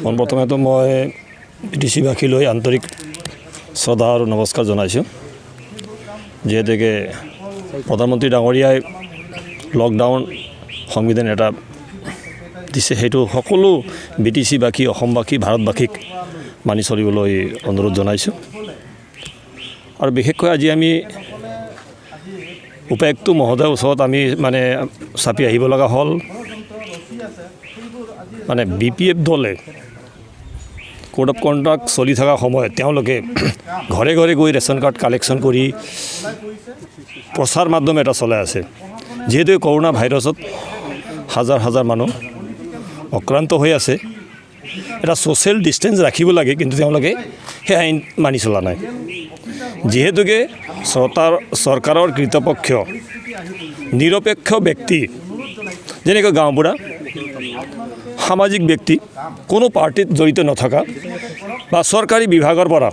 পোনপ্ৰথমেতো মই বিটিচিবাসীলৈ আন্তৰিক শ্ৰদ্ধা আৰু নমস্কাৰ জনাইছোঁ। যিহেতুকে প্ৰধানমন্ত্ৰী ডাঙৰীয়াই লকডাউন সংবিধান এটা দিছে, সেইটো সকলো বিটিচিবাসী, অসমবাসী, ভাৰতবাসীক মানি চলিবলৈ অনুৰোধ জনাইছোঁ। আৰু বিশেষকৈ আজি আমি উপায়ুক্ত মহোদয়ৰ ওচৰত আমি চাপি আহিব লগা হ'ল। BPF দলে কোড অফ কণ্ডাক্ট চলি থকা সময়ত তেওঁলোকে ঘৰে ঘৰে গৈ ৰেচন কাৰ্ড কালেকশ্যন কৰি প্ৰচাৰ মাধ্যম এটা চলাই আছে। যিহেতু কৰোনা ভাইৰাছত হাজাৰ হাজাৰ মানুহ আক্ৰান্ত হৈ আছে, এটা ছ'চিয়েল ডিষ্টেঞ্চ ৰাখিব লাগে, কিন্তু তেওঁলোকে সেই আইন মানি চলা নাই। যিহেতুকে চৰকাৰৰ কৃতপক্ষ নিৰপেক্ষ ব্যক্তি, যেনেকৈ গাঁওবুঢ়া, সামাজিক ব্যক্তি, কোনো পাৰ্টিত জড়িত নথকা বা চৰকাৰী বিভাগৰ পৰা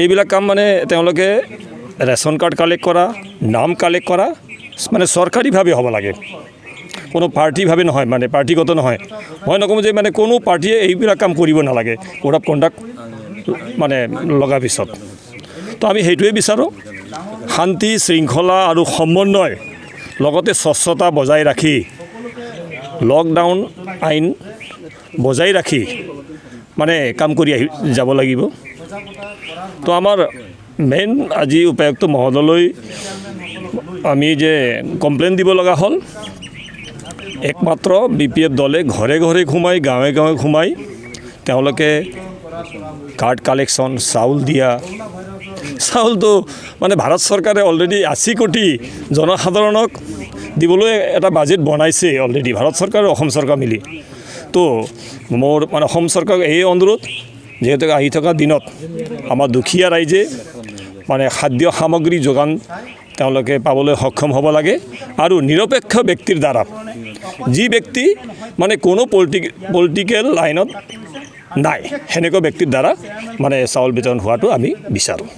এইবিলাক কাম তেওঁলোকে ৰেচন কাৰ্ড কালেক্ট কৰা, নাম কালেক্ট কৰা চৰকাৰীভাৱে হ'ব লাগে, কোনো পাৰ্টিভাৱে নহয়, পাৰ্টিগত নহয়। মই নকওঁ যে কোনো পাৰ্টিয়ে এইবিলাক কাম কৰিব নালাগে কোড অফ কণ্ডাক্ট লগাৰ পিছত। তো আমি সেইটোৱে বিচাৰোঁ, শান্তি শৃংখলা আৰু সমন্বয় লগতে স্বচ্ছতা বজাই ৰাখি লকডাউন আইন বজাই ৰাখি কাম কৰি যাব লাগিব। তো আমাৰ মেইন আজি উপায়ুক্ত মহোদয়লৈ আমি যে কমপ্লেইন দিব লগা হ'ল, একমাত্ৰ BPF দলে ঘৰে ঘৰে সোমাই, গাঁৱে গাঁৱে সোমাই তেওঁলোকে কাৰ্ড কালেকশ্যন, চাউল দিয়া, চাউলটো ভাৰত চৰকাৰে অলৰেডি 80 কোটি জনসাধাৰণক দিবলৈ এটা বাজেট বনাইছে অলৰেডি, ভাৰত চৰকাৰ আৰু অসম চৰকাৰ মিলি। তো মোৰ অসম চৰকাৰক এই অনুৰোধ, যিহেতু আহি থকা দিনত আমাৰ দুখীয়া ৰাইজে খাদ্য সামগ্ৰী যোগান তেওঁলোকে পাবলৈ সক্ষম হ'ব লাগে, আৰু নিৰপেক্ষ ব্যক্তিৰ দ্বাৰা, যি ব্যক্তি কোনো পলিটিকেল লাইনত নাই, সেনেকুৱা ব্যক্তিৰ দ্বাৰা চাউল বিতৰণ হোৱাটো আমি বিচাৰোঁ।